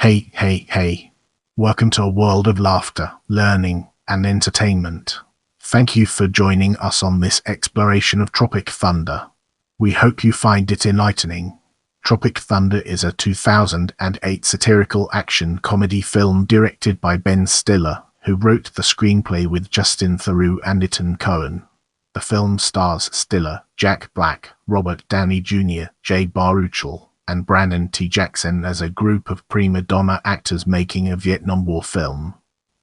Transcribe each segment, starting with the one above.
Hey, hey, hey. Welcome to a world of laughter, learning, and entertainment. Thank you for joining us on this exploration of Tropic Thunder. We hope you find it enlightening. Tropic Thunder is a 2008 satirical action comedy film directed by Ben Stiller, who wrote the screenplay with Justin Theroux and Etan Cohen. The film stars Stiller, Jack Black, Robert Downey Jr., Jay Baruchel, and Brandon T. Jackson as a group of prima donna actors making a Vietnam War film.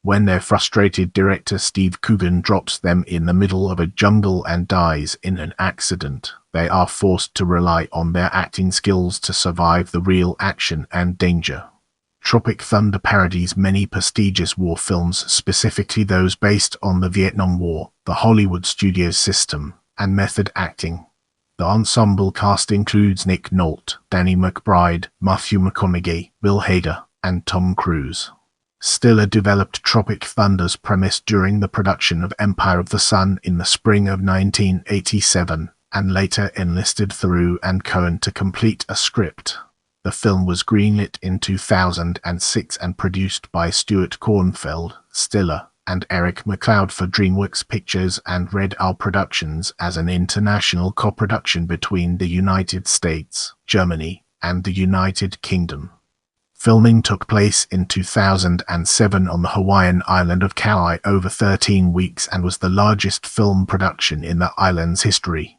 When their frustrated director Steve Coogan drops them in the middle of a jungle and dies in an accident, they are forced to rely on their acting skills to survive the real action and danger. Tropic Thunder parodies many prestigious war films, specifically those based on the Vietnam War, the Hollywood studio system, and method acting. The ensemble cast includes Nick Nolte, Danny McBride, Matthew McConaughey, Bill Hader, and Tom Cruise. Stiller developed Tropic Thunder's premise during the production of Empire of the Sun in the spring of 1987, and later enlisted Theroux and Cohen to complete a script. The film was greenlit in 2006 and produced by Stuart Kornfeld, Stiller, and Eric McLeod for DreamWorks Pictures and Red Owl Productions as an international co-production between the United States, Germany, and the United Kingdom. Filming took place in 2007 on the Hawaiian island of Kauai over 13 weeks and was the largest film production in the island's history.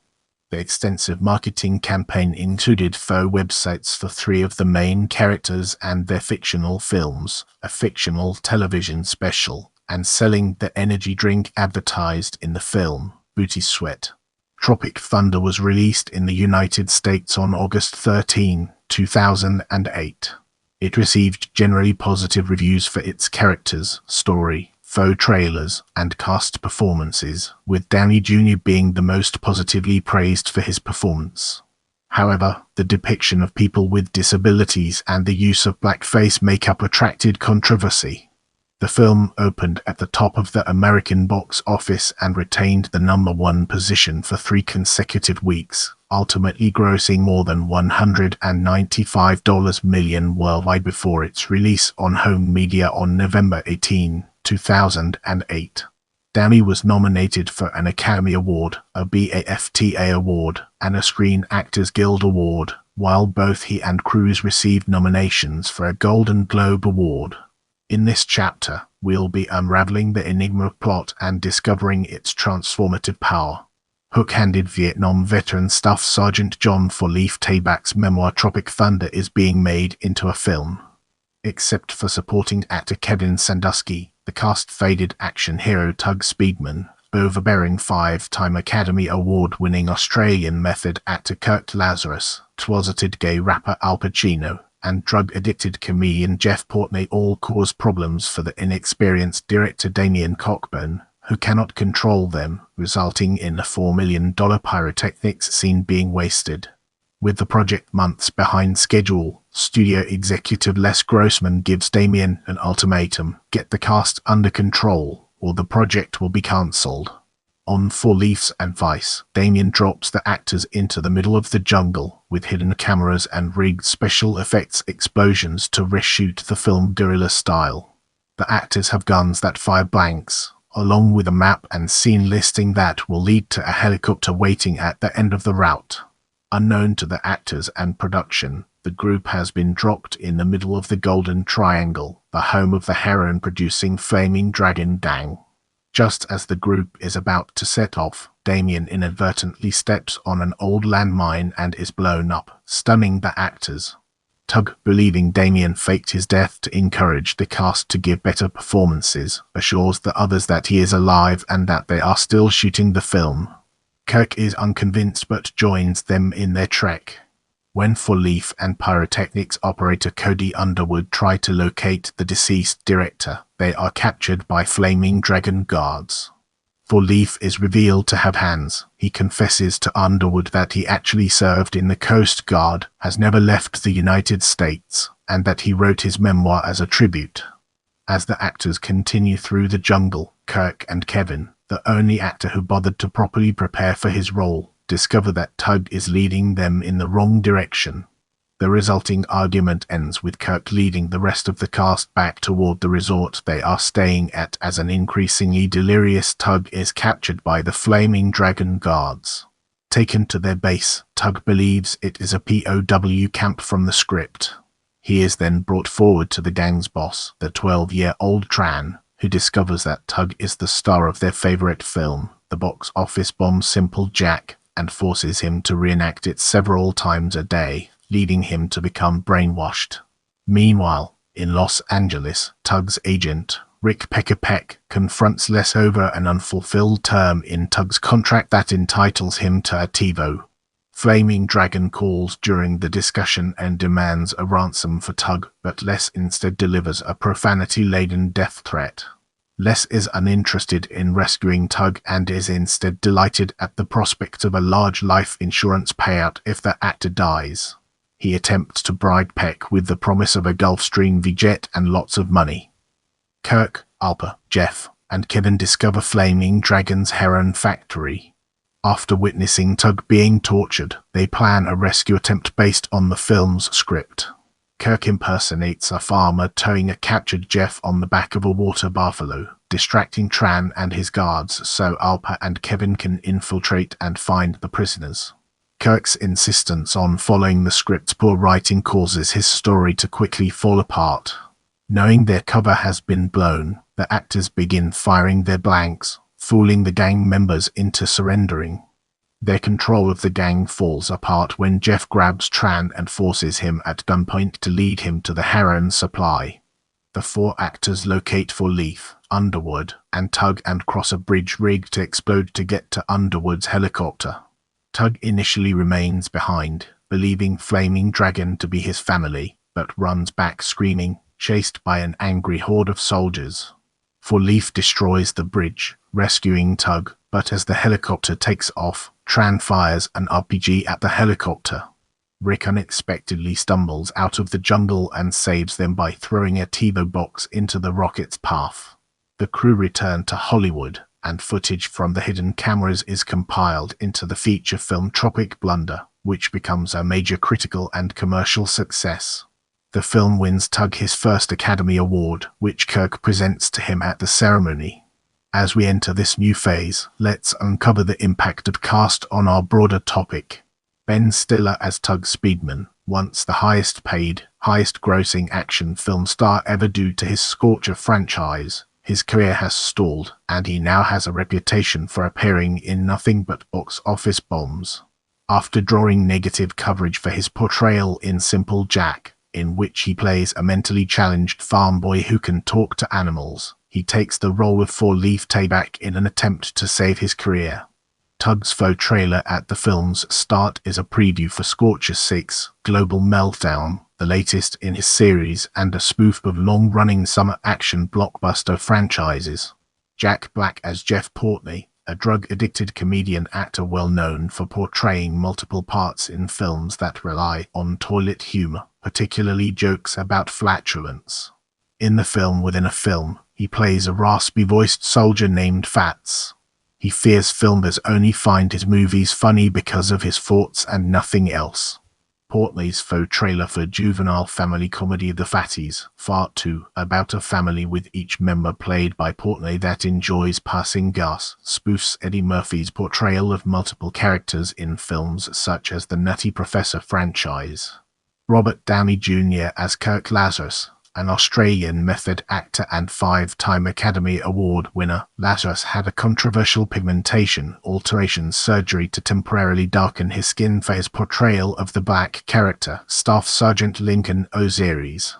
The extensive marketing campaign included faux websites for 3 of the main characters and their fictional films, a fictional television special, and selling the energy drink advertised in the film, Booty Sweat. Tropic Thunder was released in the United States on August 13, 2008. It received generally positive reviews for its characters, story, faux trailers, and cast performances, with Downey Jr. being the most positively praised for his performance. However, the depiction of people with disabilities and the use of blackface makeup attracted controversy. The film opened at the top of the American box office and retained the #1 position for 3 consecutive weeks, ultimately grossing more than $195 million worldwide before its release on home media on November 18, 2008. Downey was nominated for an Academy Award, a BAFTA Award, and a Screen Actors Guild Award, while both he and Cruise received nominations for a Golden Globe Award. In this chapter, we'll be unraveling the enigma plot and discovering its transformative power. Hook-handed Vietnam veteran Staff Sergeant John Forleaf Tabak's memoir Tropic Thunder is being made into a film. Except for supporting actor Kevin Sandusky, the cast-faded action hero Tug Speedman, overbearing 5-time Academy Award-winning Australian method actor Kurt Lazarus, closeted gay rapper Al Pacino, and drug-addicted comedian Jeff Portnoy all cause problems for the inexperienced director Damien Cockburn, who cannot control them, resulting in a $4 million pyrotechnics scene being wasted. With the project months behind schedule, studio executive Les Grossman gives Damien an ultimatum: get the cast under control, or the project will be cancelled. On Forleaf's advice, Damien drops the actors into the middle of the jungle, with hidden cameras and rigged special effects explosions to reshoot the film guerrilla style. The actors have guns that fire blanks, along with a map and scene listing that will lead to a helicopter waiting at the end of the route. Unknown to the actors and production, the group has been dropped in the middle of the Golden Triangle, the home of the heroin-producing Flaming Dragon Gang. Just as the group is about to set off, Damien inadvertently steps on an old landmine and is blown up, stunning the actors. Tug, believing Damien faked his death to encourage the cast to give better performances, assures the others that he is alive and that they are still shooting the film. Kirk is unconvinced but joins them in their trek. When Forleaf and pyrotechnics operator Cody Underwood try to locate the deceased director, they are captured by Flaming Dragon guards. Forleaf is revealed to have hands. He confesses to Underwood that he actually served in the Coast Guard, has never left the United States, and that he wrote his memoir as a tribute. As the actors continue through the jungle, Kirk and Kevin, the only actor who bothered to properly prepare for his role, discover that Tug is leading them in the wrong direction. The resulting argument ends with Kirk leading the rest of the cast back toward the resort they are staying at as an increasingly delirious Tug is captured by the Flaming Dragon guards. Taken to their base, Tug believes it is a POW camp from the script. He is then brought forward to the gang's boss, the 12-year-old Tran, who discovers that Tug is the star of their favorite film, the box office bomb Simple Jack, and forces him to reenact it several times a day, leading him to become brainwashed. Meanwhile, in Los Angeles, Tug's agent, Rick Peck, confronts Les over an unfulfilled term in Tug's contract that entitles him to a TiVo. Flaming Dragon calls during the discussion and demands a ransom for Tug, but Les instead delivers a profanity-laden death threat. Les is uninterested in rescuing Tug and is instead delighted at the prospect of a large life insurance payout if the actor dies. He attempts to bribe Peck with the promise of a Gulfstream V-jet and lots of money. Kirk, Alpa, Jeff, and Kevin discover Flaming Dragon's heron factory. After witnessing Tug being tortured, they plan a rescue attempt based on the film's script. Kirk impersonates a farmer towing a captured Jeff on the back of a water buffalo, distracting Tran and his guards so Alpa and Kevin can infiltrate and find the prisoners. Kirk's insistence on following the script's poor writing causes his story to quickly fall apart. Knowing their cover has been blown, the actors begin firing their blanks, fooling the gang members into surrendering. Their control of the gang falls apart when Jeff grabs Tran and forces him at gunpoint to lead him to the heron supply. The four actors locate for Leaf, Underwood, and Tug and cross a bridge rigged to explode to get to Underwood's helicopter. Tug initially remains behind, believing Flaming Dragon to be his family, but runs back screaming, chased by an angry horde of soldiers. For Leaf destroys the bridge, rescuing Tug, but as the helicopter takes off, Tran fires an RPG at the helicopter. Rick unexpectedly stumbles out of the jungle and saves them by throwing a TiVo box into the rocket's path. The crew return to Hollywood, and footage from the hidden cameras is compiled into the feature film Tropic Thunder, which becomes a major critical and commercial success. The film wins Tug his first Academy Award, which Kirk presents to him at the ceremony. As we enter this new phase, let's uncover the impact of cast on our broader topic. Ben Stiller as Tug Speedman, once the highest-paid, highest-grossing action film star ever due to his Scorcher franchise. His career has stalled, and he now has a reputation for appearing in nothing but box office bombs. After drawing negative coverage for his portrayal in Simple Jack, in which he plays a mentally challenged farm boy who can talk to animals, he takes the role of Four-Leaf Tayback in an attempt to save his career. Tug's faux trailer at the film's start is a preview for Scorcher 6, Global Meltdown, the latest in his series and a spoof of long-running summer action blockbuster franchises. Jack Black as Jeff Portney, a drug-addicted comedian actor well known for portraying multiple parts in films that rely on toilet humor, particularly jokes about flatulence. In the film within a film, he plays a raspy-voiced soldier named Fats. He fears filmers only find his movies funny because of his thoughts and nothing else. Portney's faux trailer for juvenile family comedy The Fatties, Fart 2, about a family with each member played by Portney that enjoys passing gas, spoofs Eddie Murphy's portrayal of multiple characters in films such as the Nutty Professor franchise. Robert Downey Jr. as Kirk Lazarus, an Australian method actor and 5-time Academy Award winner, Lazarus had a controversial pigmentation alteration surgery to temporarily darken his skin for his portrayal of the black character, Staff Sergeant Lincoln Osiris.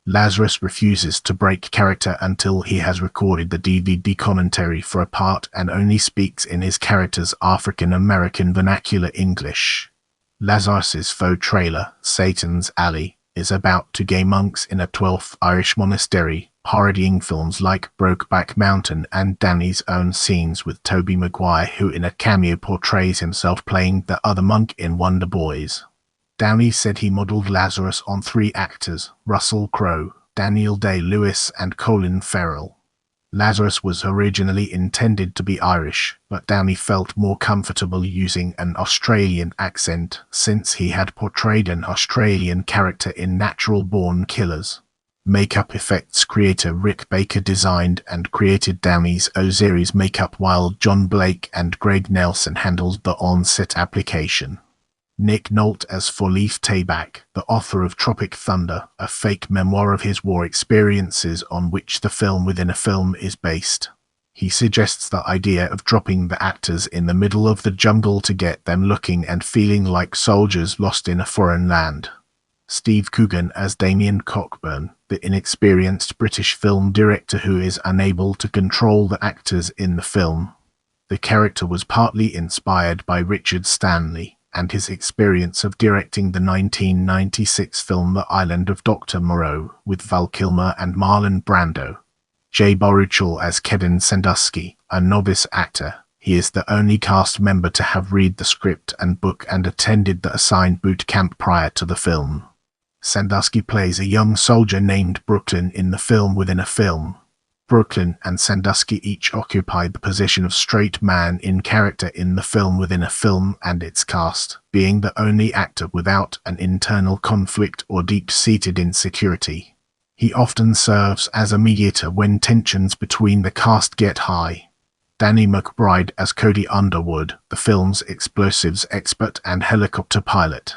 Lazarus refuses to break character until he has recorded the DVD commentary for a part and only speaks in his character's African-American vernacular English. Lazarus's faux trailer, Satan's Alley, is about two gay monks in a 12th Irish monastery, parodying films like Brokeback Mountain and Danny's Own Scenes with Tobey Maguire, who in a cameo portrays himself playing the other monk in Wonder Boys. Downey said he modeled Lazarus on 3 actors, Russell Crowe, Daniel Day-Lewis and Colin Farrell. Lazarus was originally intended to be Irish, but Downey felt more comfortable using an Australian accent since he had portrayed an Australian character in Natural Born Killers. Makeup effects creator Rick Baker designed and created Downey's Osiris makeup, while John Blake and Greg Nelson handled the on-set application. Nick Nolte as Four-Leaf Tabak, the author of Tropic Thunder, a fake memoir of his war experiences on which the film within a film is based. He suggests the idea of dropping the actors in the middle of the jungle to get them looking and feeling like soldiers lost in a foreign land. Steve Coogan as Damien Cockburn, the inexperienced British film director who is unable to control the actors in the film. The character was partly inspired by Richard Stanley and his experience of directing the 1996 film The Island of Dr. Moreau with Val Kilmer and Marlon Brando. Jay Baruchel as Kevin Sandusky, a novice actor. He is the only cast member to have read the script and book and attended the assigned boot camp prior to the film. Sandusky plays a young soldier named Brooklyn in the film within a film. Brooklyn and Sandusky each occupy the position of straight man in character in the film within a film, and its cast, being the only actor without an internal conflict or deep-seated insecurity. He often serves as a mediator when tensions between the cast get high. Danny McBride as Cody Underwood, the film's explosives expert and helicopter pilot.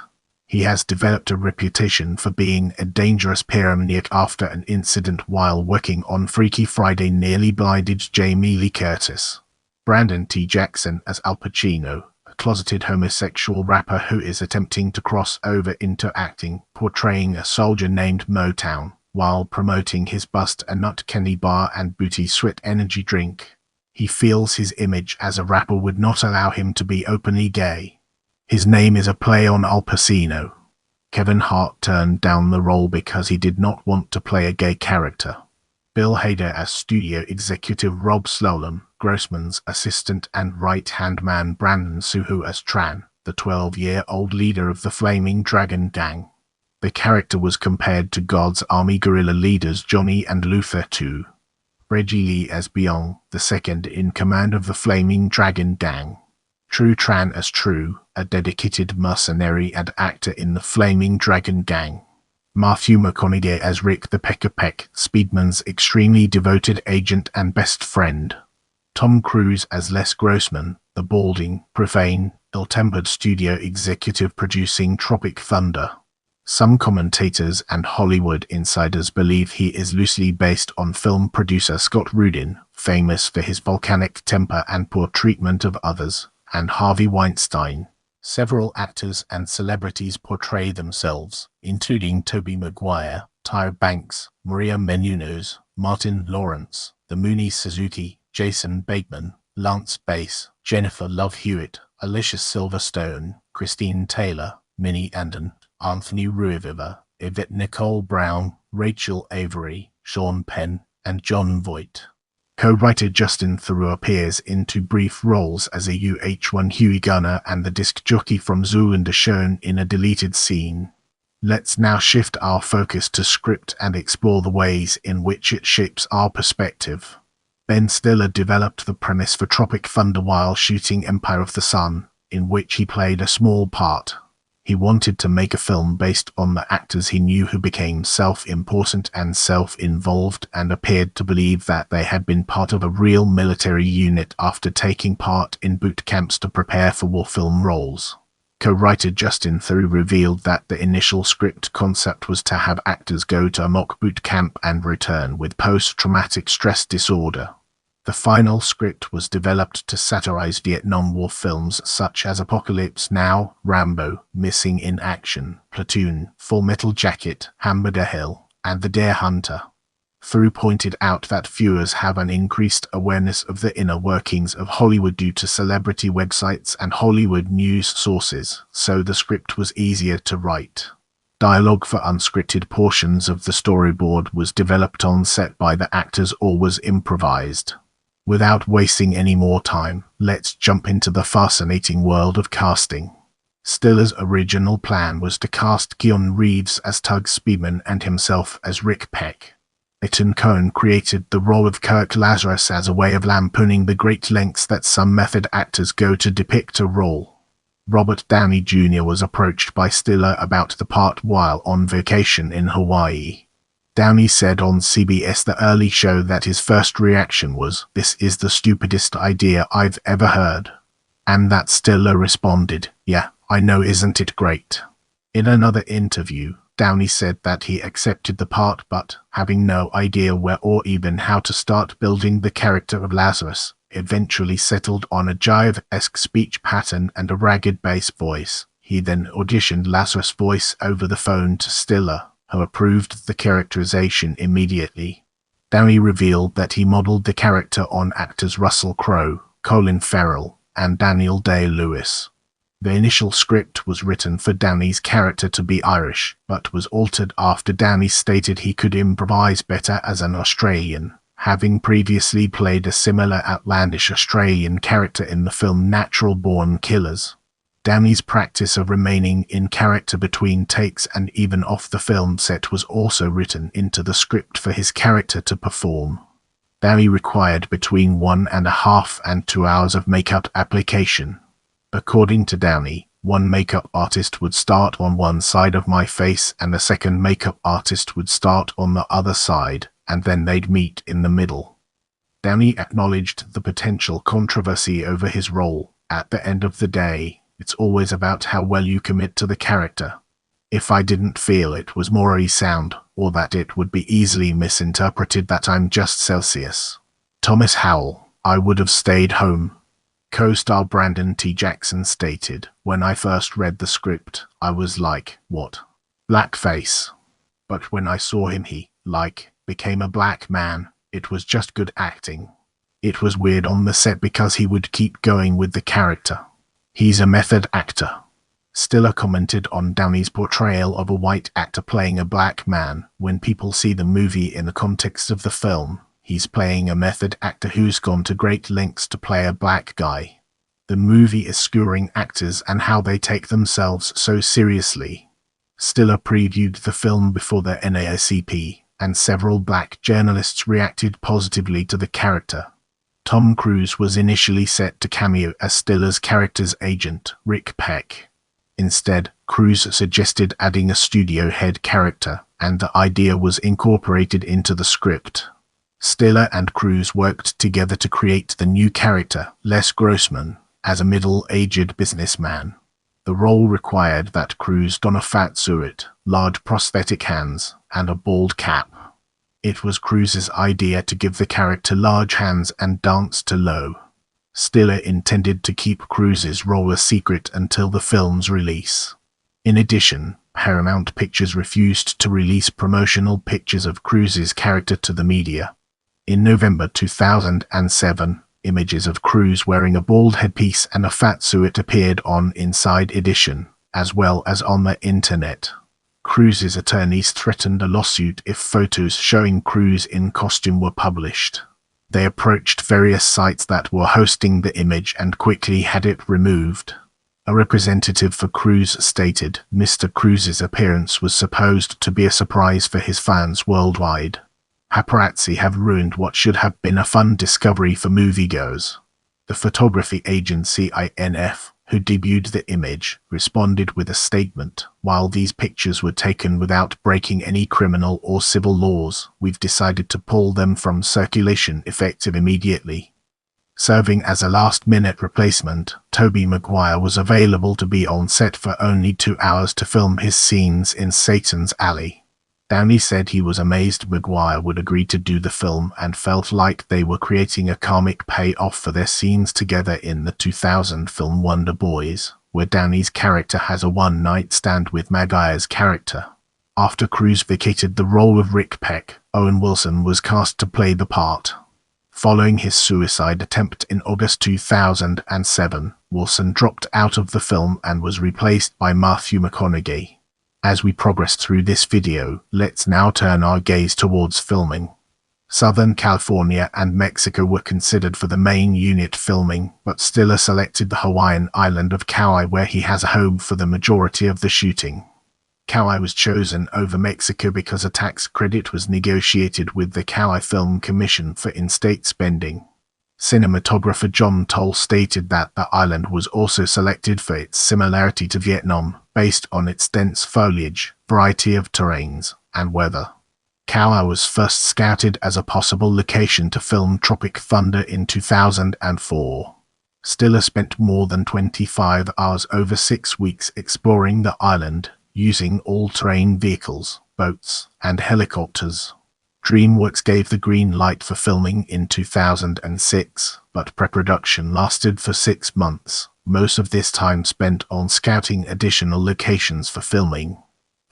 He has developed a reputation for being a dangerous pyromaniac after an incident while working on Freaky Friday nearly blinded Jamie Lee Curtis. Brandon T. Jackson as Al Pacino, a closeted homosexual rapper who is attempting to cross over into acting, portraying a soldier named Motown, while promoting his Bust a Nut Candy bar and Booty Sweat energy drink. He feels his image as a rapper would not allow him to be openly gay. His name is a play on Al Pacino. Kevin Hart turned down the role because he did not want to play a gay character. Bill Hader as studio executive Rob Slalom, Grossman's assistant, and right-hand man Brandon Suhu as Tran, the 12-year-old leader of the Flaming Dragon Gang. The character was compared to God's Army guerrilla leaders Johnny and Luther II. Reggie Lee as Byung, the second in command of the Flaming Dragon Gang. True Tran as True, a dedicated mercenary and actor in the Flaming Dragon Gang. Matthew McConaughey as Rick the Pecker Peck, Speedman's extremely devoted agent and best friend. Tom Cruise as Les Grossman, the balding, profane, ill-tempered studio executive producing Tropic Thunder. Some commentators and Hollywood insiders believe he is loosely based on film producer Scott Rudin, famous for his volcanic temper and poor treatment of others, and Harvey Weinstein. Several actors and celebrities portray themselves, including Tobey Maguire, Tyra Banks, Maria Menounos, Martin Lawrence, the Mooney Suzuki, Jason Bateman, Lance Bass, Jennifer Love Hewitt, Alicia Silverstone, Christine Taylor, Minnie Anden, Anthony Ruiviva, Yvette Nicole Brown, Rachel Avery, Sean Penn, and John Voight. Co-writer Justin Theroux appears in two brief roles as a UH-1 Huey Gunner and the disc jockey from Zoolander shown in a deleted scene. Let's now shift our focus to script and explore the ways in which it shapes our perspective. Ben Stiller developed the premise for Tropic Thunder while shooting Empire of the Sun, in which he played a small part. He wanted to make a film based on the actors he knew who became self-important and self-involved and appeared to believe that they had been part of a real military unit after taking part in boot camps to prepare for war film roles. Co-writer Justin Theroux revealed that the initial script concept was to have actors go to a mock boot camp and return with post-traumatic stress disorder. The final script was developed to satirize Vietnam War films such as Apocalypse Now, Rambo, Missing in Action, Platoon, Full Metal Jacket, Hamburger Hill, and The Dare Hunter. Theroux pointed out that viewers have an increased awareness of the inner workings of Hollywood due to celebrity websites and Hollywood news sources, so the script was easier to write. Dialogue for unscripted portions of the storyboard was developed on set by the actors or was improvised. Without wasting any more time, let's jump into the fascinating world of casting. Stiller's original plan was to cast Keanu Reeves as Tug Speedman and himself as Rick Peck. Etan Cohen created the role of Kirk Lazarus as a way of lampooning the great lengths that some method actors go to depict a role. Robert Downey Jr. was approached by Stiller about the part while on vacation in Hawaii. Downey said on CBS The Early Show that his first reaction was, "This is the stupidest idea I've ever heard." And that Stiller responded, "Yeah, I know, isn't it great?" In another interview, Downey said that he accepted the part but, having no idea where or even how to start building the character of Lazarus, eventually settled on a jive-esque speech pattern and a ragged bass voice. He then auditioned Lazarus' voice over the phone to Stiller, who approved the characterization immediately. Downey revealed that he modeled the character on actors Russell Crowe, Colin Farrell, and Daniel Day-Lewis. The initial script was written for Downey's character to be Irish, but was altered after Downey stated he could improvise better as an Australian, having previously played a similar outlandish Australian character in the film Natural Born Killers. Downey's practice of remaining in character between takes and even off the film set was also written into the script for his character to perform. Downey required between 1.5 and 2 hours of makeup application. According to Downey, one makeup artist would start on one side of my face and a second makeup artist would start on the other side, and then they'd meet in the middle. Downey acknowledged the potential controversy over his role. At the end of the day, it's always about how well you commit to the character. If I didn't feel it was morally sound, or that it would be easily misinterpreted that I'm just Celsius. Thomas Howell, I would have stayed home. Co-star Brandon T. Jackson stated, "When I first read the script, I was like, what? Blackface. But when I saw him he, became a black man. It was just good acting. It was weird on the set because he would keep going with the character. He's a method actor." Stiller commented on Downey's portrayal of a white actor playing a black man. "When people see the movie in the context of the film, he's playing a method actor who's gone to great lengths to play a black guy. The movie is skewering actors and how they take themselves so seriously." Stiller previewed the film before the NAACP, and several black journalists reacted positively to the character. Tom Cruise was initially set to cameo as Stiller's character's agent, Rick Peck. Instead, Cruise suggested adding a studio head character, and the idea was incorporated into the script. Stiller and Cruise worked together to create the new character, Les Grossman, as a middle-aged businessman. The role required that Cruise don a fat suit, large prosthetic hands, and a bald cap. It was Cruise's idea to give the character large hands and dance to low. Stiller intended to keep Cruise's role a secret until the film's release. In addition, Paramount Pictures refused to release promotional pictures of Cruise's character to the media. In November 2007, images of Cruise wearing a bald headpiece and a fat suit appeared on Inside Edition, as well as on the internet. Cruise's attorneys threatened a lawsuit if photos showing Cruise in costume were published. They approached various sites that were hosting the image and quickly had it removed. A representative for Cruise stated, "Mr. Cruise's appearance was supposed to be a surprise for his fans worldwide. Paparazzi have ruined what should have been a fun discovery for moviegoers." The photography agency INF, who debuted the image, responded with a statement, "While these pictures were taken without breaking any criminal or civil laws, we've decided to pull them from circulation effective immediately." Serving as a last-minute replacement, Tobey Maguire was available to be on set for only 2 hours to film his scenes in Satan's Alley. Downey said he was amazed Maguire would agree to do the film and felt like they were creating a karmic payoff for their scenes together in the 2000 film Wonder Boys, where Downey's character has a one-night stand with Maguire's character. After Cruise vacated the role of Rick Peck, Owen Wilson was cast to play the part. Following his suicide attempt in August 2007, Wilson dropped out of the film and was replaced by Matthew McConaughey. As we progress through this video, let's now turn our gaze towards filming. Southern California and Mexico were considered for the main unit filming, but Stiller selected the Hawaiian island of Kauai where he has a home for the majority of the shooting. Kauai was chosen over Mexico because a tax credit was negotiated with the Kauai Film Commission for in-state spending. Cinematographer John Toll stated that the island was also selected for its similarity to Vietnam, based on its dense foliage, variety of terrains, and weather. Kauai was first scouted as a possible location to film Tropic Thunder in 2004. Stiller spent more than 25 hours over 6 weeks exploring the island, using all-terrain vehicles, boats, and helicopters. DreamWorks gave the green light for filming in 2006, but pre-production lasted for 6 months, most of this time spent on scouting additional locations for filming.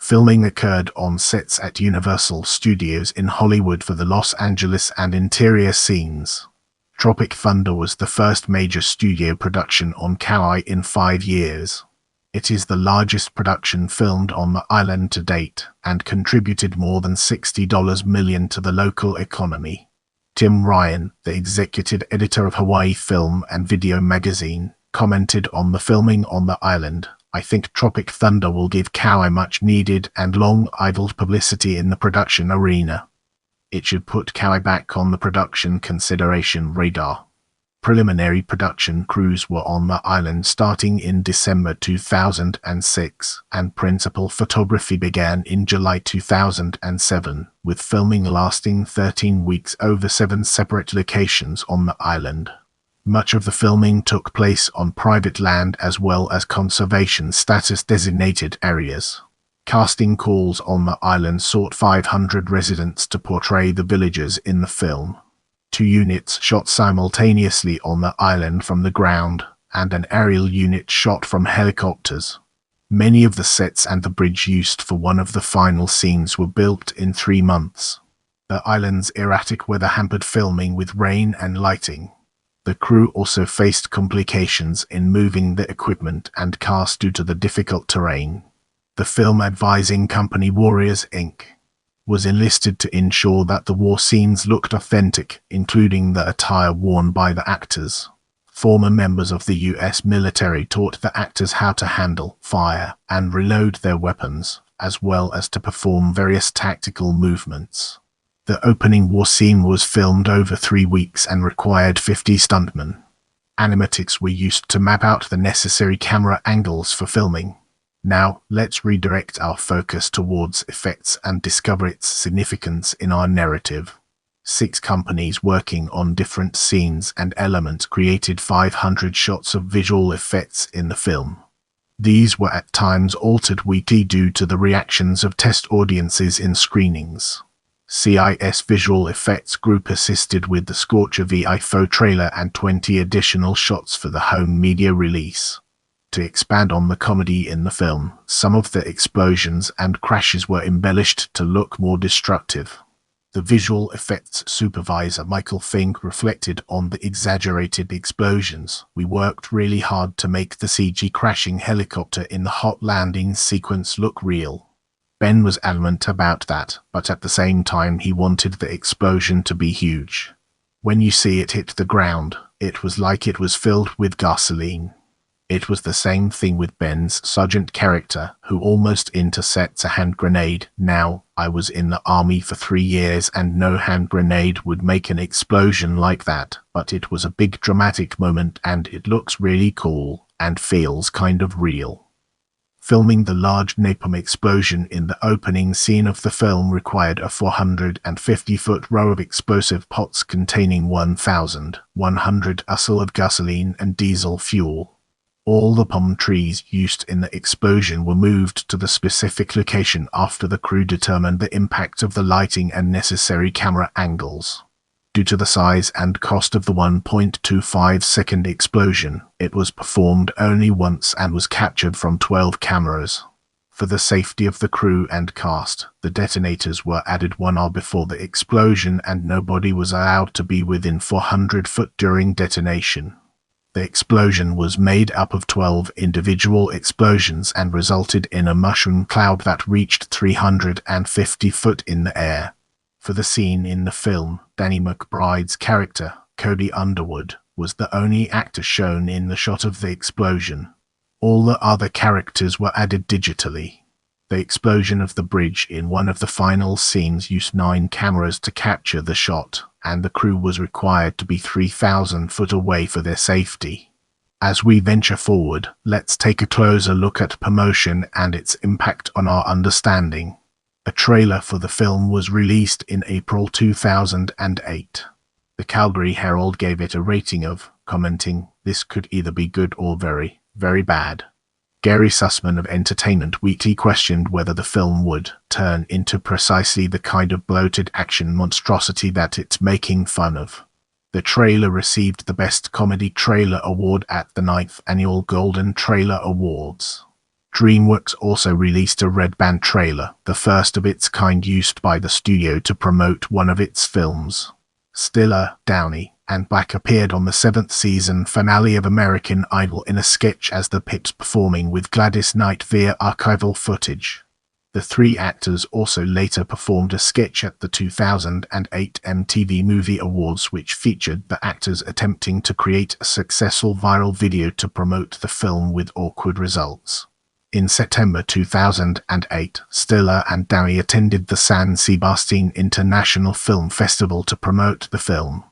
Filming occurred on sets at Universal Studios in Hollywood for the Los Angeles and interior scenes. Tropic Thunder was the first major studio production on Kauai in 5 years. It is the largest production filmed on the island to date, and contributed more than $60 million to the local economy. Tim Ryan, the executive editor of Hawaii Film and Video magazine, commented on the filming on the island, "I think Tropic Thunder will give Kauai much needed and long-idled publicity in the production arena. It should put Kauai back on the production consideration radar." Preliminary production crews were on the island starting in December 2006, and principal photography began in July 2007, with filming lasting 13 weeks over 7 separate locations on the island. Much of the filming took place on private land as well as conservation status designated areas. Casting calls on the island sought 500 residents to portray the villagers in the film. 2 units shot simultaneously on the island from the ground, and an aerial unit shot from helicopters. Many of the sets and the bridge used for one of the final scenes were built in 3 months. The island's erratic weather hampered filming with rain and lighting. The crew also faced complications in moving the equipment and cast due to the difficult terrain. The film advising company Warriors Inc. was enlisted to ensure that the war scenes looked authentic, including the attire worn by the actors. Former members of the U.S. military taught the actors how to handle, fire, and reload their weapons, as well as to perform various tactical movements. The opening war scene was filmed over 3 weeks and required 50 stuntmen. Animatics were used to map out the necessary camera angles for filming. Now, let's redirect our focus towards effects and discover its significance in our narrative. 6 companies working on different scenes and elements created 500 shots of visual effects in the film. These were at times altered weekly due to the reactions of test audiences in screenings. CIS Visual Effects Group assisted with the Scorcher VI faux trailer and 20 additional shots for the home media release. To expand on the comedy in the film, some of the explosions and crashes were embellished to look more destructive. The visual effects supervisor Michael Fink reflected on the exaggerated explosions. "We worked really hard to make the CG crashing helicopter in the hot landing sequence look real." Ben was adamant about that, but at the same time he wanted the explosion to be huge. "When you see it hit the ground, it was like it was filled with gasoline." It was the same thing with Ben's sergeant character, who almost intercepts a hand grenade. "Now, I was in the army for 3 years and no hand grenade would make an explosion like that, but it was a big dramatic moment and it looks really cool and feels kind of real." Filming the large napalm explosion in the opening scene of the film required a 450-foot row of explosive pots containing 1,100 usul of gasoline and diesel fuel. All the palm trees used in the explosion were moved to the specific location after the crew determined the impact of the lighting and necessary camera angles. Due to the size and cost of the 1.25-second explosion, it was performed only once and was captured from 12 cameras. For the safety of the crew and cast, the detonators were added 1 hour before the explosion and nobody was allowed to be within 400 foot during detonation. The explosion was made up of 12 individual explosions and resulted in a mushroom cloud that reached 350 foot in the air. For the scene in the film, Danny McBride's character, Cody Underwood, was the only actor shown in the shot of the explosion. All the other characters were added digitally. The explosion of the bridge in one of the final scenes used 9 cameras to capture the shot, and the crew was required to be 3,000 foot away for their safety. As we venture forward, let's take a closer look at promotion and its impact on our understanding. A trailer for the film was released in April 2008. The Calgary Herald gave it a rating of, commenting, "This could either be good or very, very bad." Gary Sussman of Entertainment Weekly questioned whether the film would turn into precisely the kind of bloated action monstrosity that it's making fun of. The trailer received the Best Comedy Trailer Award at the 9th Annual Golden Trailer Awards. DreamWorks also released a red band trailer, the first of its kind used by the studio to promote one of its films. Stiller, Downey, and Black appeared on the 7th season finale of American Idol in a sketch as the Pips performing with Gladys Knight via archival footage. The 3 actors also later performed a sketch at the 2008 MTV Movie Awards which featured the actors attempting to create a successful viral video to promote the film with awkward results. In September 2008, Stiller and Downey attended the San Sebastian International Film Festival to promote the film.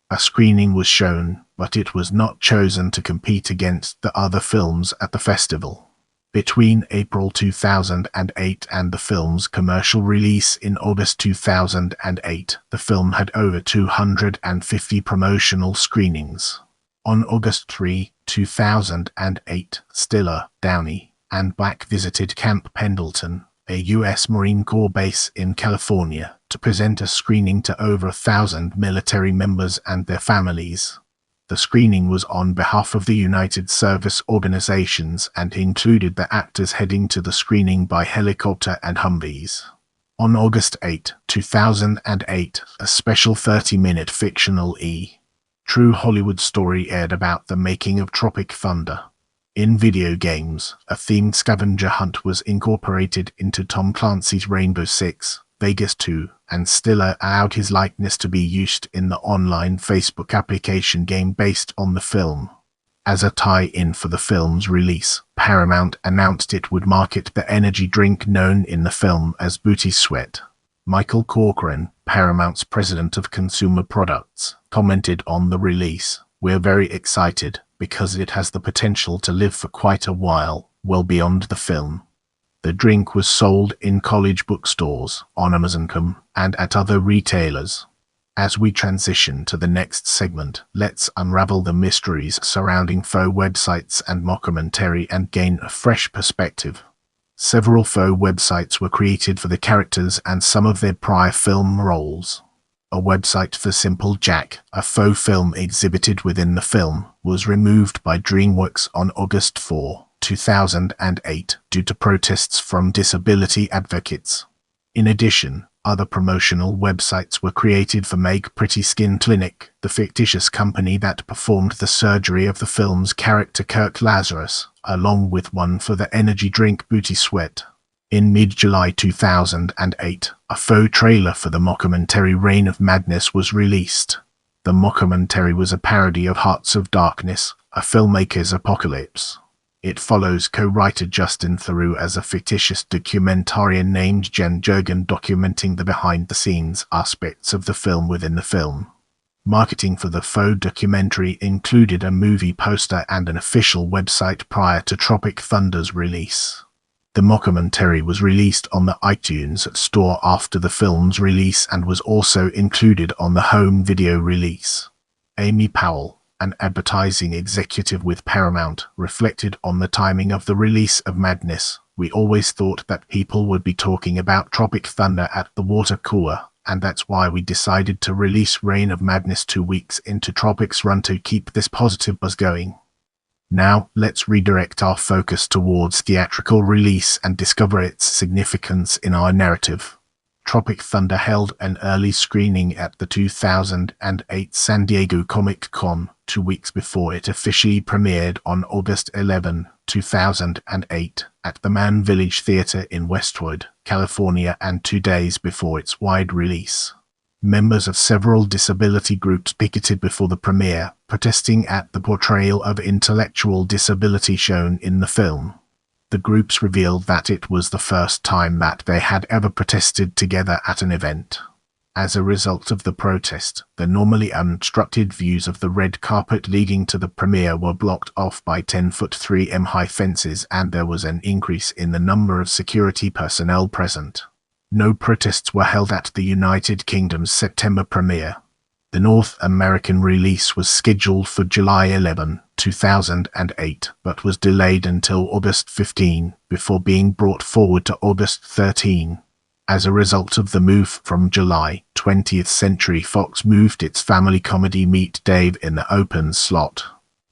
A screening was shown, but it was not chosen to compete against the other films at the festival. Between April 2008 and the film's commercial release in August 2008, the film had over 250 promotional screenings. On August 3, 2008, Stiller, Downey, and Black visited Camp Pendleton, a U.S. Marine Corps base in California, to present a screening to over 1,000 military members and their families. The screening was on behalf of the United Service Organizations and included the actors heading to the screening by helicopter and Humvees. On August 8, 2008, a special 30-minute fictional true Hollywood story aired about the making of Tropic Thunder. In video games, a themed scavenger hunt was incorporated into Tom Clancy's Rainbow Six, Vegas 2, and Stiller allowed his likeness to be used in the online Facebook application game based on the film. As a tie-in for the film's release, Paramount announced it would market the energy drink known in the film as Booty Sweat. Michael Corcoran, Paramount's president of consumer products, commented on the release, "We're very excited, because it has the potential to live for quite a while, well beyond the film." The drink was sold in college bookstores, on Amazon.com, and at other retailers. As we transition to the next segment, let's unravel the mysteries surrounding faux websites and mockumentary and gain a fresh perspective. Several faux websites were created for the characters and some of their prior film roles. A website for Simple Jack, a faux film exhibited within the film, was removed by DreamWorks on August 4, 2008 due to protests from disability advocates. In addition, other promotional websites were created for Make Pretty Skin Clinic, the fictitious company that performed the surgery of the film's character Kirk Lazarus, along with one for the energy drink Booty Sweat. In mid-July 2008, a faux trailer for the mockumentary Reign of Madness was released. The mockumentary was a parody of Hearts of Darkness, a filmmaker's apocalypse. It follows co-writer Justin Theroux as a fictitious documentarian named Jen Jurgen documenting the behind-the-scenes aspects of the film within the film. Marketing for the faux documentary included a movie poster and an official website prior to Tropic Thunder's release. The mockumentary was released on the iTunes store after the film's release and was also included on the home video release. Amy Powell, an advertising executive with Paramount, reflected on the timing of the release of Madness. "We always thought that people would be talking about Tropic Thunder at the water cooler, and that's why we decided to release Reign of Madness 2 weeks into Tropic's run to keep this positive buzz going." Now, let's redirect our focus towards theatrical release and discover its significance in our narrative. Tropic Thunder held an early screening at the 2008 San Diego Comic-Con, 2 weeks before it officially premiered on August 11, 2008, at the Mann Village Theater in Westwood, California, and 2 days before its wide release. Members of several disability groups picketed before the premiere, protesting at the portrayal of intellectual disability shown in the film. The groups revealed that it was the first time that they had ever protested together at an event. As a result of the protest, the normally unobstructed views of the red carpet leading to the premiere were blocked off by 10-foot 3m high fences, and there was an increase in the number of security personnel present. No protests were held at the United Kingdom's September premiere. The North American release was scheduled for July 11, 2008, but was delayed until August 15, before being brought forward to August 13. As a result of the move from July, 20th Century Fox moved its family comedy Meet Dave in the open slot.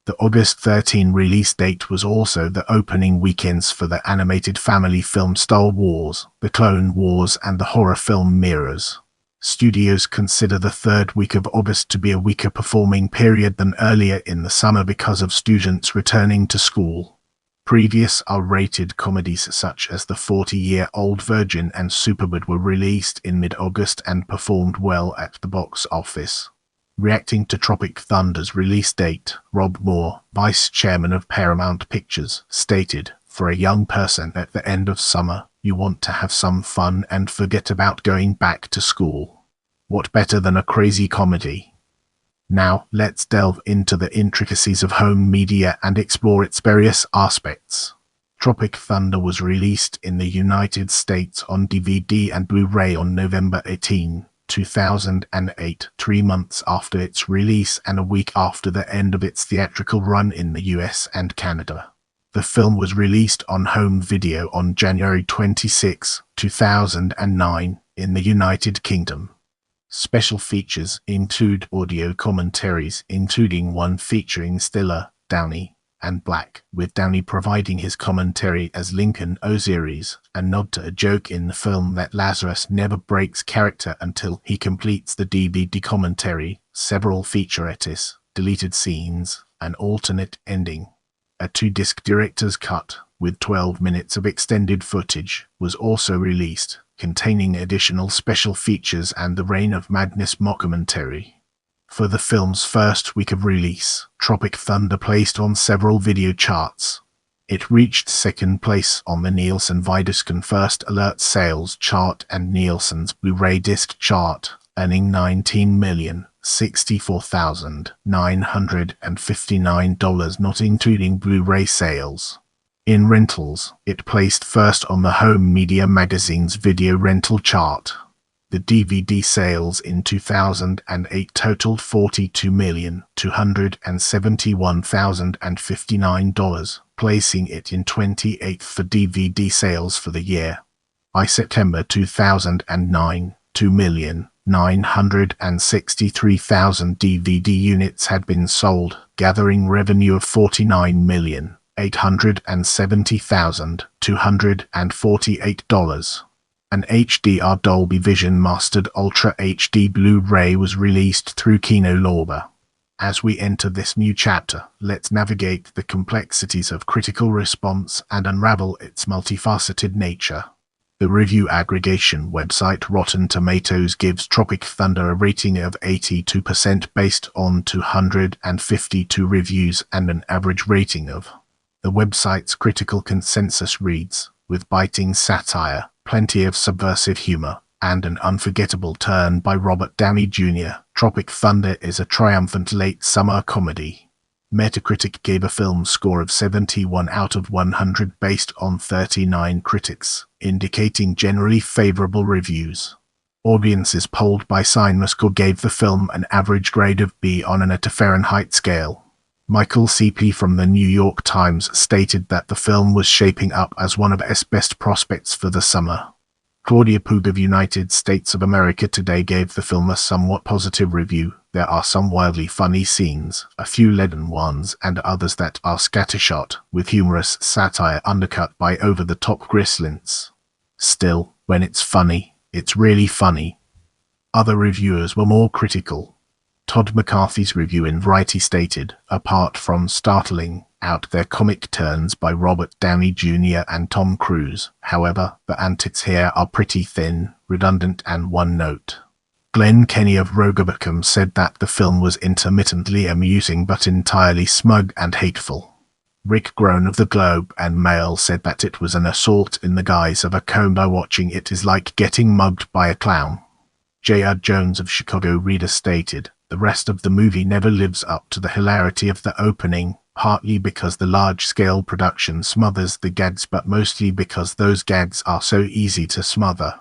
The August 13 release date was also the opening weekends for the animated family film Star Wars, The Clone Wars, and the horror film Mirrors. Studios consider the third week of August to be a weaker performing period than earlier in the summer because of students returning to school. Previous R-rated comedies such as The 40-Year-Old Virgin and Superbad were released in mid-August and performed well at the box office. Reacting to Tropic Thunder's release date, Rob Moore, vice chairman of Paramount Pictures, stated, "For a young person at the end of summer, you want to have some fun and forget about going back to school. What better than a crazy comedy?" Now, let's delve into the intricacies of home media and explore its various aspects. Tropic Thunder was released in the United States on DVD and Blu-ray on November 18, 2008, 3 months after its release and a week after the end of its theatrical run in the US and Canada. The film was released on home video on January 26, 2009, in the United Kingdom. Special features include audio commentaries, including one featuring Stiller, Downey, and Black, with Downey providing his commentary as Lincoln Osiris, a nod to a joke in the film that Lazarus never breaks character until he completes the DVD commentary, several featurettes, deleted scenes, an alternate ending. A 2-disc director's cut, with 12 minutes of extended footage, was also released, containing additional special features and the Reign of Madness mockumentary. For the film's first week of release, Tropic Thunder placed on several video charts. It reached second place on the Nielsen Vidiscon First Alert sales chart and Nielsen's Blu-ray disc chart, earning $19,064,959, not including Blu-ray sales. In rentals, it placed first on the Home Media Magazine's video rental chart. The DVD sales in 2008 totaled $42,271,059, placing it in 28th for DVD sales for the year. By September 2009, 2,963,000 DVD units had been sold, gathering revenue of $49,870,248. An HDR Dolby Vision Mastered Ultra HD Blu-ray was released through Kino Lorber. As we enter this new chapter, let's navigate the complexities of critical response and unravel its multifaceted nature. The review aggregation website Rotten Tomatoes gives Tropic Thunder a rating of 82% based on 252 reviews and an average rating of. The website's critical consensus reads, "With biting satire, plenty of subversive humor, and an unforgettable turn by Robert Downey Jr., Tropic Thunder is a triumphant late summer comedy." Metacritic gave a film score of 71 out of 100 based on 39 critics, indicating generally favorable reviews. Audiences polled by CinemaScore gave the film an average grade of B on an Fahrenheit scale. Michael C.P. from the New York Times stated that the film was shaping up as one of its best prospects for the summer. Claudia Poog of United States of America Today gave the film a somewhat positive review. "There are some wildly funny scenes, a few leaden ones, and others that are scattershot, with humorous satire undercut by over-the-top grislins. Still, when it's funny, it's really funny." Other reviewers were more critical. Todd McCarthy's review in Variety stated, "Apart from startling, out-there comic turns by Robert Downey Jr. and Tom Cruise, however, the antics here are pretty thin, redundant and one-note." Glenn Kenny of Rogebacum said that the film was intermittently amusing but entirely smug and hateful. Rick Groen of the Globe and Mail said that it was an assault in the guise of a combo. Watching it is like getting mugged by a clown. J.R. Jones of Chicago Reader stated, "The rest of the movie never lives up to the hilarity of the opening, partly because the large-scale production smothers the gags, but mostly because those gags are so easy to smother."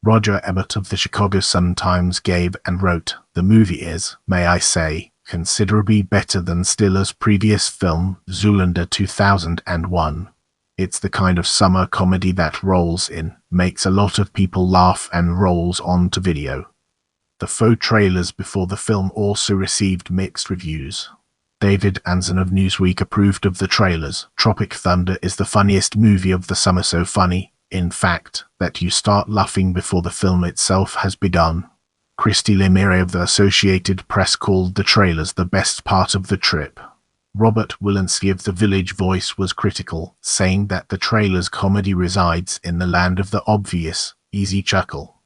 Roger Ebert of the Chicago Sun-Times gave and wrote, "The movie is, may I say, considerably better than Stiller's previous film, Zoolander 2001. It's the kind of summer comedy that rolls in, makes a lot of people laugh and rolls on to video." The faux trailers before the film also received mixed reviews. David Anson of Newsweek approved of the trailers. "Tropic Thunder is the funniest movie of the summer, so funny, in fact, that you start laughing before the film itself has begun." Christy Lemire of the Associated Press called the trailers the best part of the trip. Robert Walensky of The Village Voice was critical, saying that the trailer's comedy resides in the land of the obvious, easy chuckle.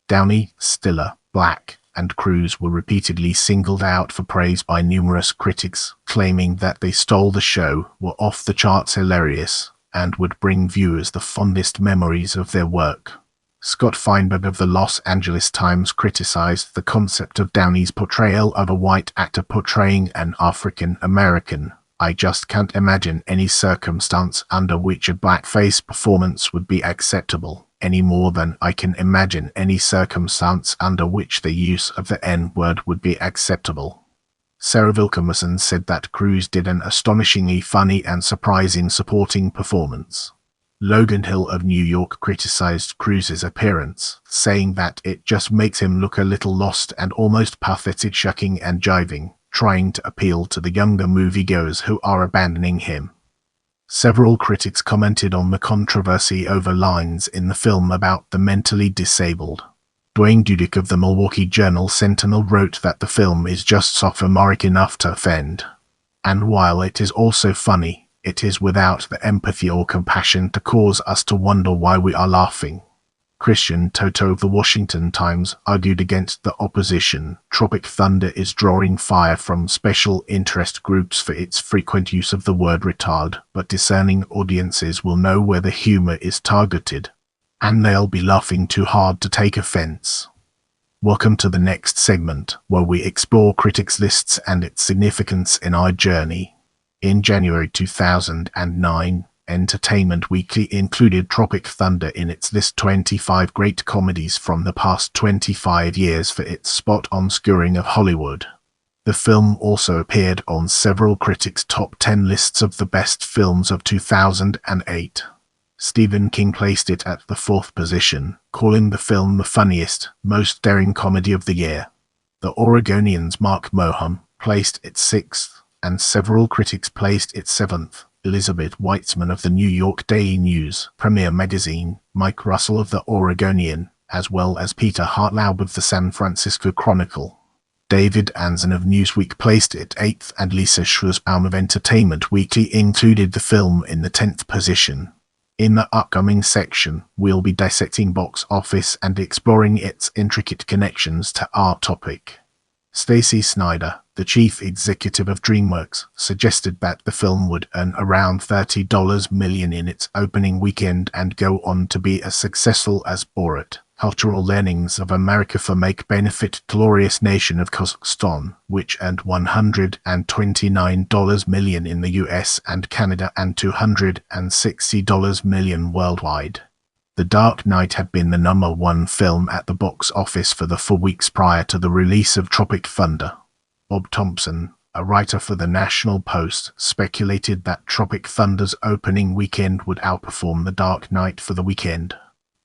Downey, Stiller, Black, and Cruise were repeatedly singled out for praise by numerous critics, claiming that they stole the show, were off the charts hilarious, and would bring viewers the fondest memories of their work. Scott Feinberg of the Los Angeles Times criticized the concept of Downey's portrayal of a white actor portraying an African American. "I just can't imagine any circumstance under which a blackface performance would be acceptable, any more than I can imagine any circumstance under which the use of the N-word would be acceptable." Sarah Wilkerson said that Cruise did an astonishingly funny and surprising supporting performance. Logan Hill of New York criticized Cruise's appearance, saying that it just makes him look a little lost and almost pathetic, shucking and jiving, trying to appeal to the younger moviegoers who are abandoning him. Several critics commented on the controversy over lines in the film about the mentally disabled. Dwayne Dudick of the Milwaukee Journal-Sentinel wrote that the film is just sophomoric enough to offend. And while it is also funny, it is without the empathy or compassion to cause us to wonder why we are laughing. Christian Toto of the Washington Times argued against the opposition. Tropic Thunder is drawing fire from special interest groups for its frequent use of the word retard, but discerning audiences will know where the humor is targeted, and they'll be laughing too hard to take offense. Welcome to the next segment, where we explore critics' lists and its significance in our journey. In January 2009, Entertainment Weekly included Tropic Thunder in its list 25 great comedies from the past 25 years for its spot-on skewering of Hollywood. The film also appeared on several critics' top 10 lists of the best films of 2008. Stephen King placed it at the 4th position, calling the film the funniest, most daring comedy of the year. The Oregonian's Mark Moham placed it 6th, and several critics placed it 7th. Elizabeth Weitzman of the New York Daily News, Premier Magazine, Mike Russell of the Oregonian, as well as Peter Hartlaub of the San Francisco Chronicle. David Anson of Newsweek placed it 8th, and Lisa Schwarzbaum of Entertainment Weekly included the film in the 10th position. In the upcoming section, we'll be dissecting box office and exploring its intricate connections to our topic. Stacey Snider, the chief executive of DreamWorks, suggested that the film would earn around $30 million in its opening weekend and go on to be as successful as Borat. Cultural Earnings of America for make benefit Glorious Nation of Kazakhstan, which earned $129 million in the US and Canada and $260 million worldwide. The Dark Knight had been the #1 film at the box office for the 4 weeks prior to the release of Tropic Thunder. Bob Thompson, a writer for the National Post, speculated that Tropic Thunder's opening weekend would outperform The Dark Knight for the weekend.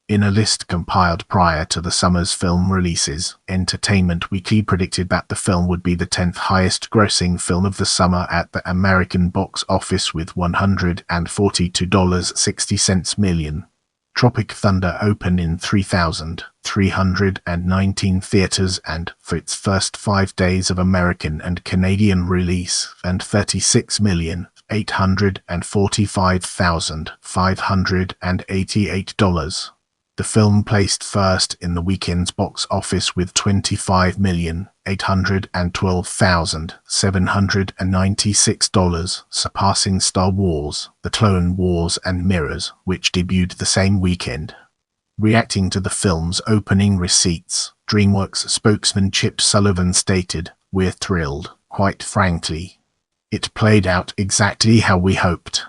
In a list compiled prior to the summer's film releases, Entertainment Weekly predicted that the film would be the 10th highest-grossing film of the summer at the American box office with $142.60 million. Tropic Thunder opened in 3,319 theaters and, for its first 5 days of American and Canadian release, earned $36,845,588. The film placed first in the weekend's box office with $25,812,796, surpassing Star Wars, The Clone Wars and Mirrors, which debuted the same weekend. Reacting to the film's opening receipts, DreamWorks spokesman Chip Sullivan stated, "We're thrilled, quite frankly. It played out exactly how we hoped."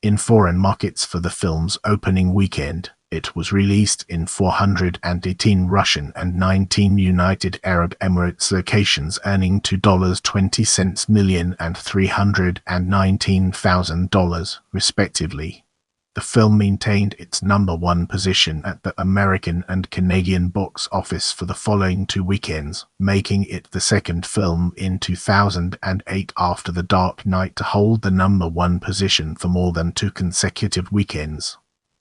In foreign markets for the film's opening weekend, it was released in 418 Russian and 19 United Arab Emirates locations, earning $2.20 million and $319,000, respectively. The film maintained its #1 position at the American and Canadian box office for the following 2 weekends, making it the second film in 2008 after The Dark Knight to hold the #1 position for more than 2 consecutive weekends.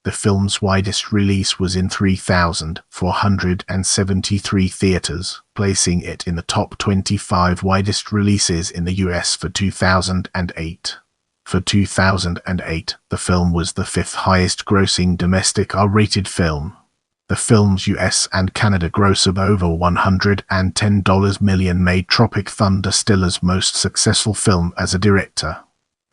The film's widest release was in 3,473 theaters, placing it in the top 25 widest releases in the US for 2008. For 2008, the film was the 5th highest-grossing domestic R-rated film. The film's US and Canada gross of over $110 million made Tropic Thunder Stiller's most successful film as a director.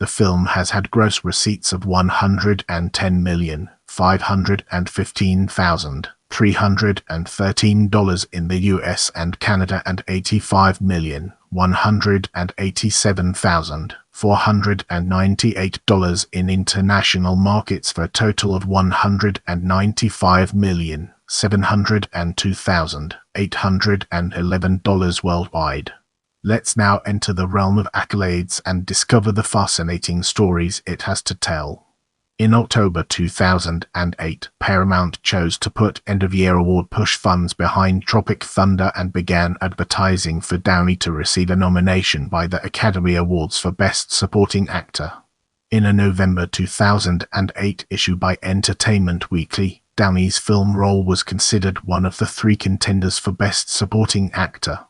The film has had gross receipts of $110,515,313 in the US and Canada and $85,187,498 in international markets for a total of $195,702,811 worldwide. Let's now enter the realm of accolades and discover the fascinating stories it has to tell. In October 2008, Paramount chose to put end-of-year award push funds behind Tropic Thunder and began advertising for Downey to receive a nomination by the Academy Awards for Best Supporting Actor. In a November 2008 issue by Entertainment Weekly, Downey's film role was considered one of the 3 contenders for Best Supporting Actor.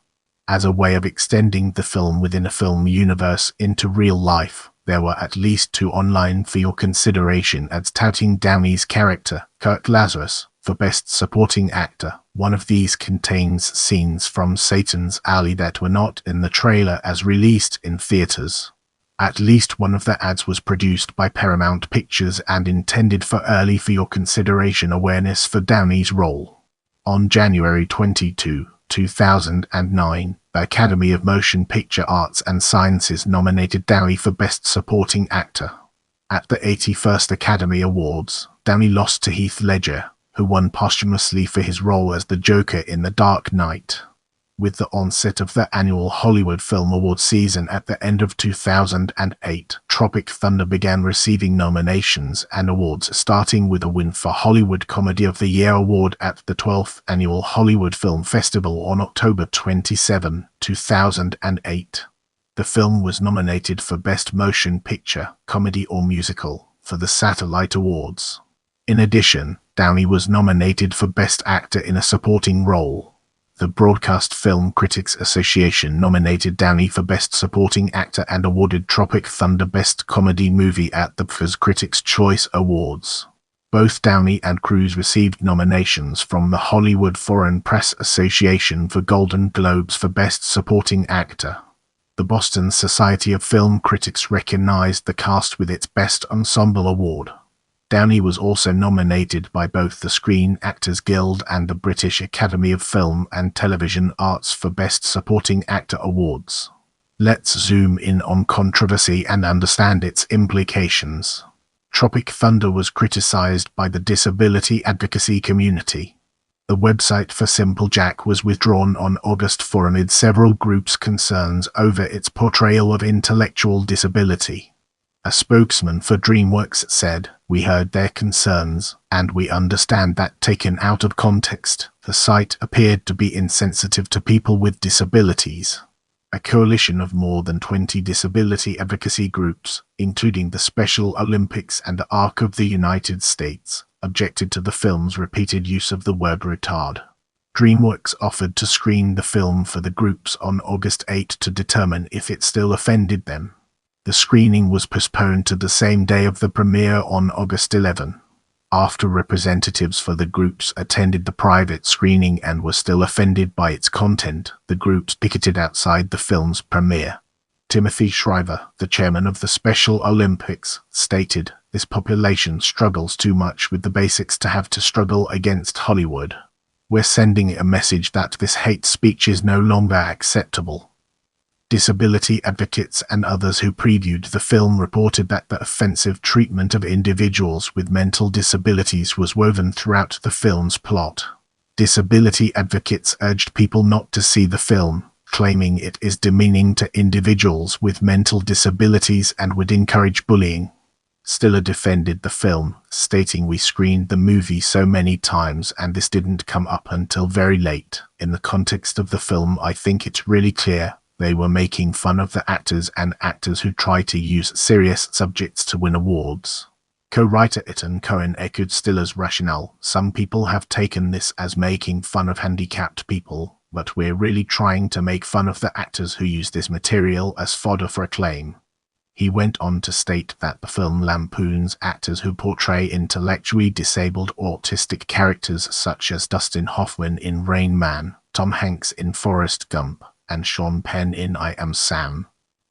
As a way of extending the film within a film universe into real life, there were at least 2 online for your consideration ads touting Downey's character, Kirk Lazarus, for Best Supporting Actor. One of these contains scenes from Satan's Alley that were not in the trailer as released in theaters. At least one of the ads was produced by Paramount Pictures and intended for early for your consideration awareness for Downey's role. On January 22, 2009, the Academy of Motion Picture Arts and Sciences nominated Downey for Best Supporting Actor. At the 81st Academy Awards, Downey lost to Heath Ledger, who won posthumously for his role as the Joker in The Dark Knight. With the onset of the annual Hollywood Film Awards season at the end of 2008, Tropic Thunder began receiving nominations and awards, starting with a win for Hollywood Comedy of the Year award at the 12th Annual Hollywood Film Festival on October 27, 2008. The film was nominated for Best Motion Picture, Comedy or Musical for the Satellite Awards. In addition, Downey was nominated for Best Actor in a Supporting Role. The Broadcast Film Critics Association nominated Downey for Best Supporting Actor and awarded Tropic Thunder Best Comedy Movie at the BAFTA Critics' Choice Awards. Both Downey and Cruise received nominations from the Hollywood Foreign Press Association for Golden Globes for Best Supporting Actor. The Boston Society of Film Critics recognized the cast with its Best Ensemble Award. Downey was also nominated by both the Screen Actors Guild and the British Academy of Film and Television Arts for Best Supporting Actor awards. Let's zoom in on controversy and understand its implications. Tropic Thunder was criticized by the disability advocacy community. The website for Simple Jack was withdrawn on August 4 amid several groups' concerns over its portrayal of intellectual disability. A spokesman for DreamWorks said, "We heard their concerns, and we understand that taken out of context, the site appeared to be insensitive to people with disabilities." A coalition of more than 20 disability advocacy groups, including the Special Olympics and the Arc of the United States, objected to the film's repeated use of the word retard. DreamWorks offered to screen the film for the groups on August 8 to determine if it still offended them. The screening was postponed to the same day of the premiere on August 11. After representatives for the groups attended the private screening and were still offended by its content, the groups picketed outside the film's premiere. Timothy Shriver, the chairman of the Special Olympics, stated, "This population struggles too much with the basics to have to struggle against Hollywood. We're sending a message that this hate speech is no longer acceptable." Disability advocates and others who previewed the film reported that the offensive treatment of individuals with mental disabilities was woven throughout the film's plot. Disability advocates urged people not to see the film, claiming it is demeaning to individuals with mental disabilities and would encourage bullying. Stiller defended the film, stating, "We screened the movie so many times and this didn't come up until very late. In the context of the film, I think it's really clear they were making fun of the actors and actors who try to use serious subjects to win awards." Co-writer Etan Cohen echoed Stiller's rationale. "Some people have taken this as making fun of handicapped people, but we're really trying to make fun of the actors who use this material as fodder for acclaim." He went on to state that the film lampoons actors who portray intellectually disabled autistic characters such as Dustin Hoffman in Rain Man, Tom Hanks in Forrest Gump, and Sean Penn in I Am Sam.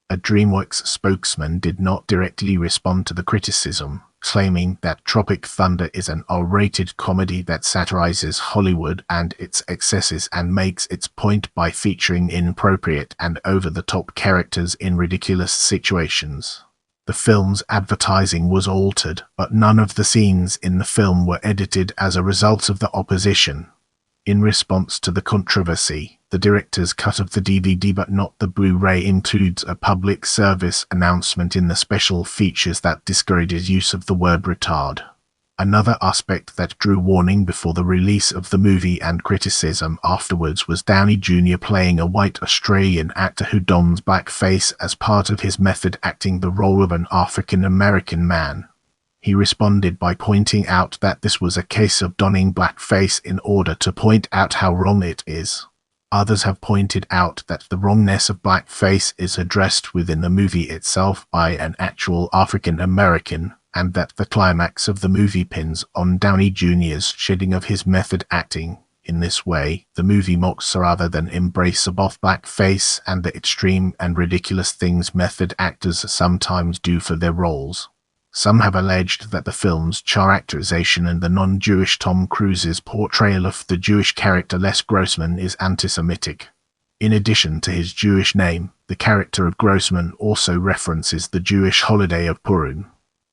A DreamWorks spokesman did not directly respond to the criticism, claiming that Tropic Thunder is an R-rated comedy that satirizes Hollywood and its excesses and makes its point by featuring inappropriate and over-the-top characters in ridiculous situations. The film's advertising was altered, but none of the scenes in the film were edited as a result of the opposition. In response to the controversy, the director's cut of the DVD but not the Blu-ray includes a public service announcement in the special features that discourages use of the word retard. Another aspect that drew warning before the release of the movie and criticism afterwards was Downey Jr. playing a white Australian actor who dons blackface as part of his method acting the role of an African-American man. He responded by pointing out that this was a case of donning blackface in order to point out how wrong it is. Others have pointed out that the wrongness of blackface is addressed within the movie itself by an actual African American, and that the climax of the movie pins on Downey Jr.'s shedding of his method acting. In this way, the movie mocks rather than embrace both blackface and the extreme and ridiculous things method actors sometimes do for their roles. Some have alleged that the film's characterization and the non-Jewish Tom Cruise's portrayal of the Jewish character Les Grossman is anti-Semitic. In addition to his Jewish name, the character of Grossman also references the Jewish holiday of Purim.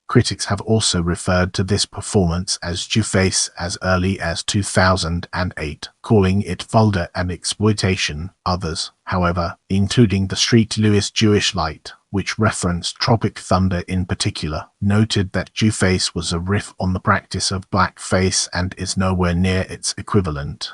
Critics have also referred to this performance as Jewface as early as 2008, calling it vulgar and exploitation. Others, however, including the Street Louis Jewish Light, which referenced Tropic Thunder in particular, noted that Jewface was a riff on the practice of blackface and is nowhere near its equivalent.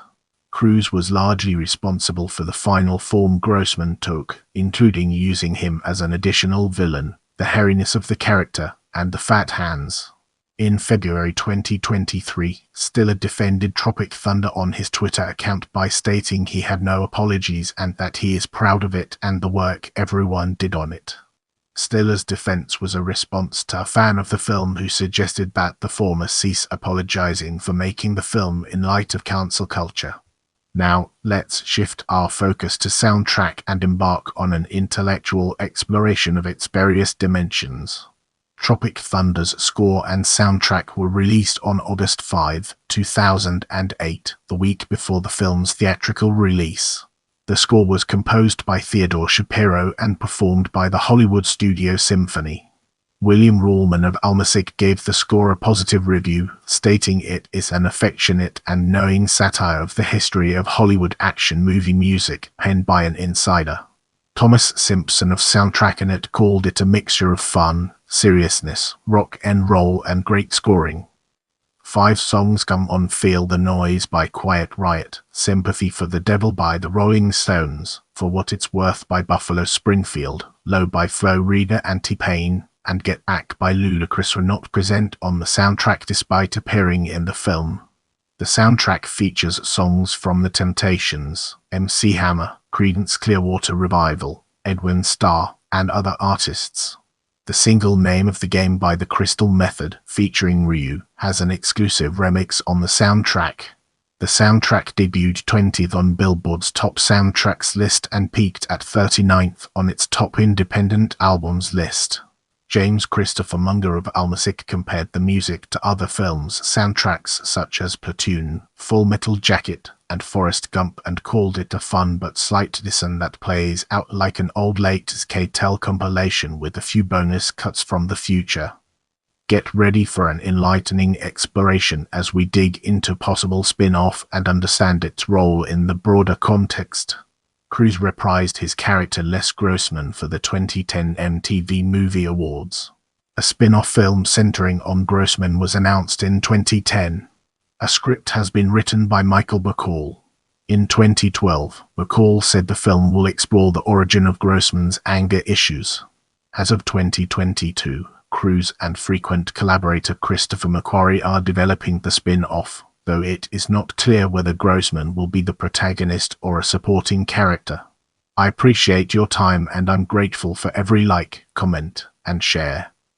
Cruise was largely responsible for the final form Grossman took, including using him as an additional villain, the hairiness of the character, and the fat hands. In February 2023, Stiller defended Tropic Thunder on his Twitter account by stating he had no apologies and that he is proud of it and the work everyone did on it. Stiller's defense was a response to a fan of the film who suggested that the former cease apologizing for making the film in light of cancel culture. Now, let's shift our focus to soundtrack and embark on an intellectual exploration of its various dimensions. Tropic Thunder's score and soundtrack were released on August 5, 2008, the week before the film's theatrical release. The score was composed by Theodore Shapiro and performed by the Hollywood Studio Symphony. William Ruhlman of AllMusic gave the score a positive review, stating it is an affectionate and knowing satire of the history of Hollywood action movie music, penned by an insider. Thomas Simpson of Soundtrackanet called it a mixture of fun, seriousness, rock and roll, and great scoring. 5 songs come on: Feel the Noise by Quiet Riot, Sympathy for the Devil by the Rolling Stones, For What It's Worth by Buffalo Springfield, Low by Flo Rida and T-Pain, and Get Back by Ludacris were not present on the soundtrack despite appearing in the film. The soundtrack features songs from The Temptations, MC Hammer, Creedence Clearwater Revival, Edwin Starr, and other artists. The single name of the game by the Crystal Method, featuring Ryu, has an exclusive remix on the soundtrack. The soundtrack debuted 20th on Billboard's Top Soundtracks list and peaked at 39th on its Top Independent Albums list. James Christopher Munger of AllMusic compared the music to other films' soundtracks such as Platoon, Full Metal Jacket, and Forrest Gump and called it a fun but slight listen that plays out like an old latest K-Tel compilation with a few bonus cuts from the future. Get ready for an enlightening exploration as we dig into possible spin-off and understand its role in the broader context. Crews reprised his character Les Grossman for the 2010 MTV Movie Awards. A spin-off film centering on Grossman was announced in 2010. A script has been written by Michael Bacall. In 2012, Bacall said the film will explore the origin of Grossman's anger issues. As of 2022, Crews and frequent collaborator Christopher McQuarrie are developing the spin-off, though it is not clear whether Grossman will be the protagonist or a supporting character. I appreciate your time and I'm grateful for every like, comment, and share.